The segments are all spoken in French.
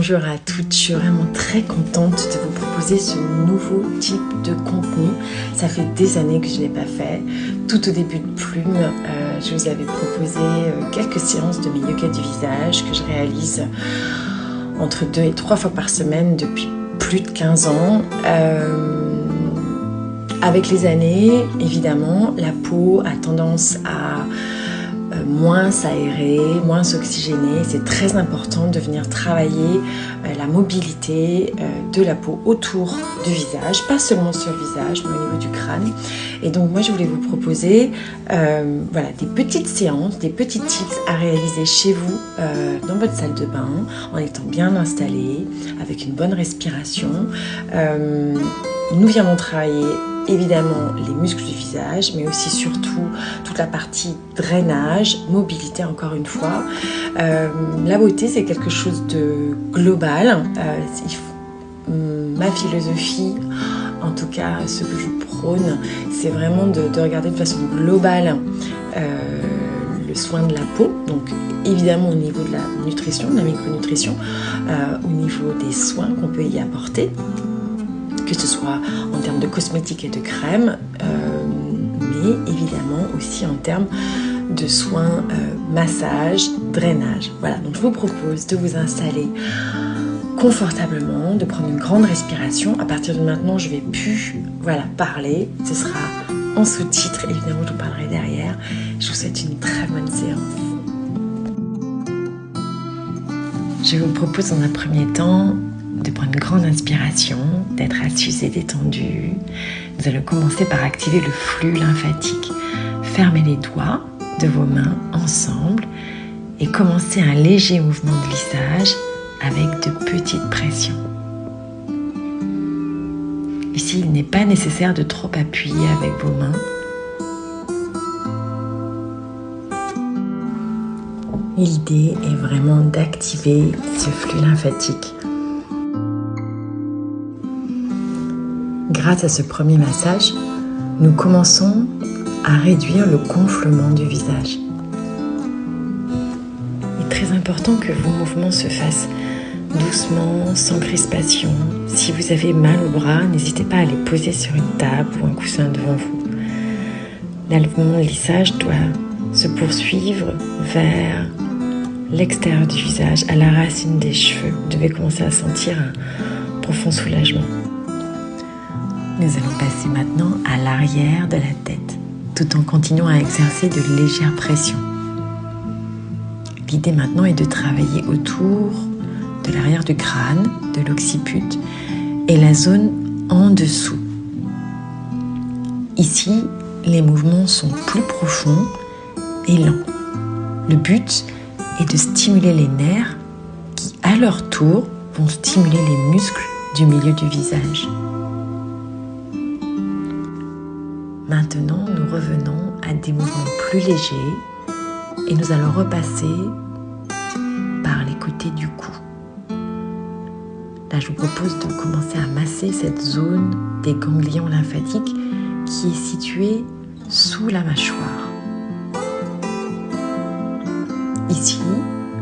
Bonjour à toutes, je suis vraiment très contente de vous proposer ce nouveau type de contenu. Ça fait des années que je ne l'ai pas fait. Tout au début de Plume, je vous avais proposé quelques séances de mes yoga du visage que je réalise entre 2 et 3 fois par semaine depuis plus de 15 ans. Avec les années, évidemment, la peau a tendance à moins s'aérer, moins s'oxygéner. C'est très important de venir travailler la mobilité de la peau autour du visage, pas seulement sur le visage, mais au niveau du crâne. Et donc moi je voulais vous proposer voilà, des petites séances, des petits tips à réaliser chez vous dans votre salle de bain, en étant bien installé, avec une bonne respiration. Nous viendrons travailler évidemment les muscles du visage, mais aussi surtout toute la partie drainage, mobilité encore une fois. La beauté, c'est quelque chose de global. Ma philosophie, en tout cas ce que je prône, c'est vraiment de regarder de façon globale le soin de la peau, donc évidemment au niveau de la nutrition, de la micronutrition, au niveau des soins qu'on peut y apporter, que ce soit en termes de cosmétiques et de crèmes, mais évidemment aussi en termes de soins, massage, drainage. Voilà, donc je vous propose de vous installer confortablement, de prendre une grande respiration. À partir de maintenant, je ne vais plus parler, ce sera en sous-titres, évidemment je vous parlerai derrière. Je vous souhaite une très bonne séance. Je vous propose dans un premier temps de prendre une grande inspiration, d'être assise et détendue. Nous allons commencer par activer le flux lymphatique. Fermez les doigts de vos mains ensemble et commencez un léger mouvement de lissage avec de petites pressions. Ici, il n'est pas nécessaire de trop appuyer avec vos mains. L'idée est vraiment d'activer ce flux lymphatique. Grâce à ce premier massage, nous commençons à réduire le gonflement du visage. Il est très important que vos mouvements se fassent doucement, sans crispation. Si vous avez mal au bras, n'hésitez pas à les poser sur une table ou un coussin devant vous. L'allongement de lissage doit se poursuivre vers l'extérieur du visage, à la racine des cheveux. Vous devez commencer à sentir un profond soulagement. Nous allons passer maintenant à l'arrière de la tête, tout en continuant à exercer de légères pressions. L'idée maintenant est de travailler autour de l'arrière du crâne, de l'occiput et la zone en dessous. Ici, les mouvements sont plus profonds et lents. Le but est de stimuler les nerfs qui, à leur tour, vont stimuler les muscles du milieu du visage. Maintenant, nous revenons à des mouvements plus légers et nous allons repasser par les côtés du cou. Là, je vous propose de commencer à masser cette zone des ganglions lymphatiques qui est située sous la mâchoire. Ici,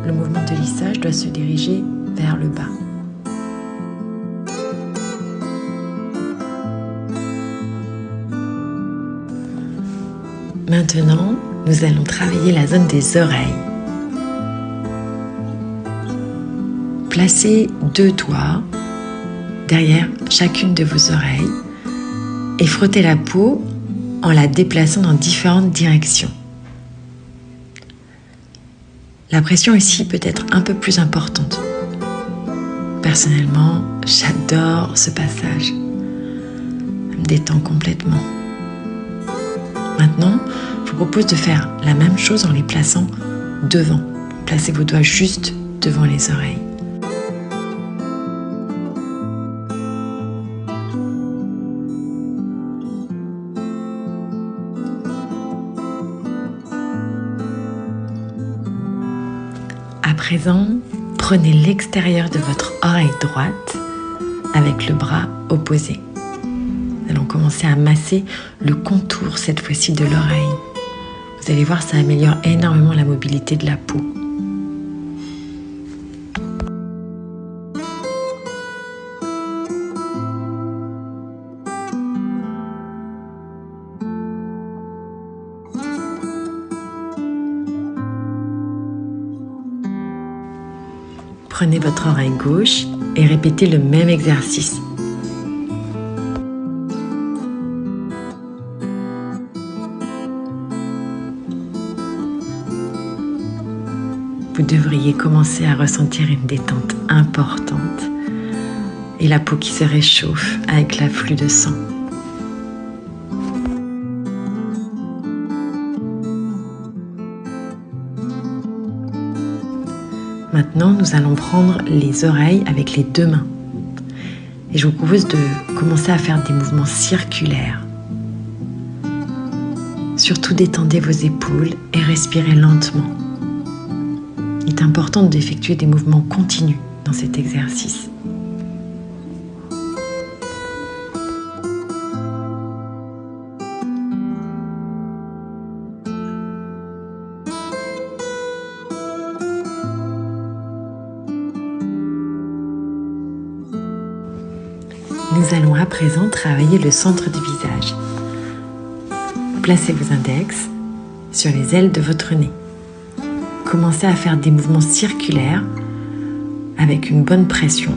le mouvement de lissage doit se diriger vers le bas. Maintenant, nous allons travailler la zone des oreilles. Placez 2 doigts derrière chacune de vos oreilles et frottez la peau en la déplaçant dans différentes directions. La pression ici peut être un peu plus importante. Personnellement, j'adore ce passage. Ça me détend complètement. Maintenant, je vous propose de faire la même chose en les plaçant devant. Placez vos doigts juste devant les oreilles. À présent, prenez l'extérieur de votre oreille droite avec le bras opposé. Nous allons commencer à masser le contour cette fois-ci de l'oreille. Vous allez voir, ça améliore énormément la mobilité de la peau. Prenez votre oreille gauche et répétez le même exercice. Vous devriez commencer à ressentir une détente importante et la peau qui se réchauffe avec l'afflux de sang. Maintenant, nous allons prendre les oreilles avec les deux mains. Et je vous propose de commencer à faire des mouvements circulaires. Surtout détendez vos épaules et respirez lentement. Il est important d'effectuer des mouvements continus dans cet exercice. Nous allons à présent travailler le centre du visage. Placez vos index sur les ailes de votre nez. Commencez à faire des mouvements circulaires avec une bonne pression.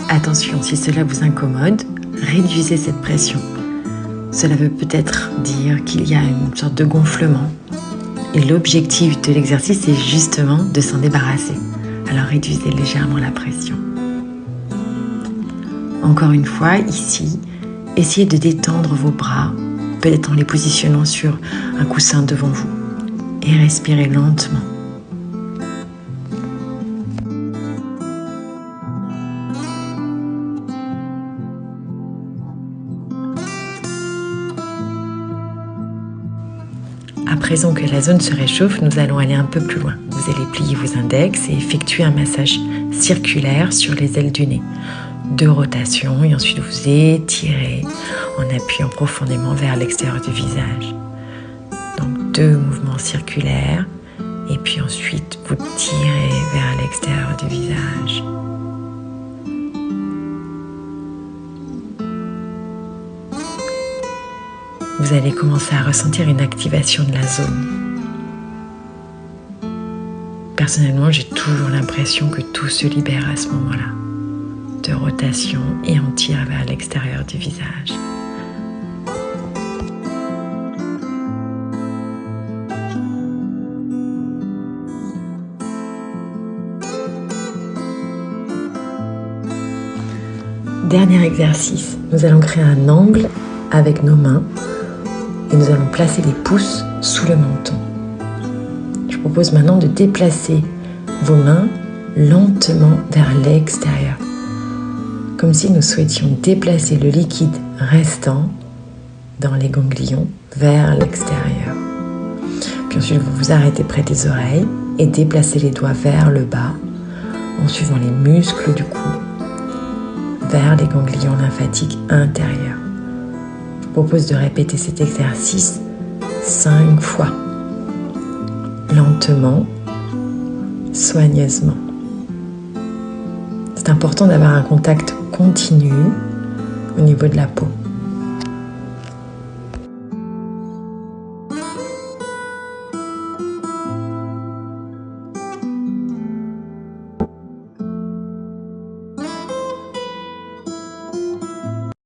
Attention, si cela vous incommode, réduisez cette pression. Cela veut peut-être dire qu'il y a une sorte de gonflement. Et l'objectif de l'exercice est justement de s'en débarrasser. Alors réduisez légèrement la pression. Encore une fois, ici, essayez de détendre vos bras, peut-être en les positionnant sur un coussin devant vous. Et respirez lentement. À présent que la zone se réchauffe, nous allons aller un peu plus loin. Vous allez plier vos index et effectuer un massage circulaire sur les ailes du nez. 2 rotations et ensuite vous étirez en appuyant profondément vers l'extérieur du visage. Donc 2 mouvements circulaires et puis ensuite vous tirez vers l'extérieur du visage. Vous allez commencer à ressentir une activation de la zone. Personnellement, j'ai toujours l'impression que tout se libère à ce moment-là. De rotation et on tire vers l'extérieur du visage. Dernier exercice, nous allons créer un angle avec nos mains et nous allons placer les pouces sous le menton. Je vous propose maintenant de déplacer vos mains lentement vers l'extérieur. Comme si nous souhaitions déplacer le liquide restant dans les ganglions vers l'extérieur. Puis ensuite, vous vous arrêtez près des oreilles et déplacez les doigts vers le bas en suivant les muscles du cou vers les ganglions lymphatiques intérieurs. Je vous propose de répéter cet exercice 5 fois, lentement, soigneusement. C'est important d'avoir un contact continu au niveau de la peau.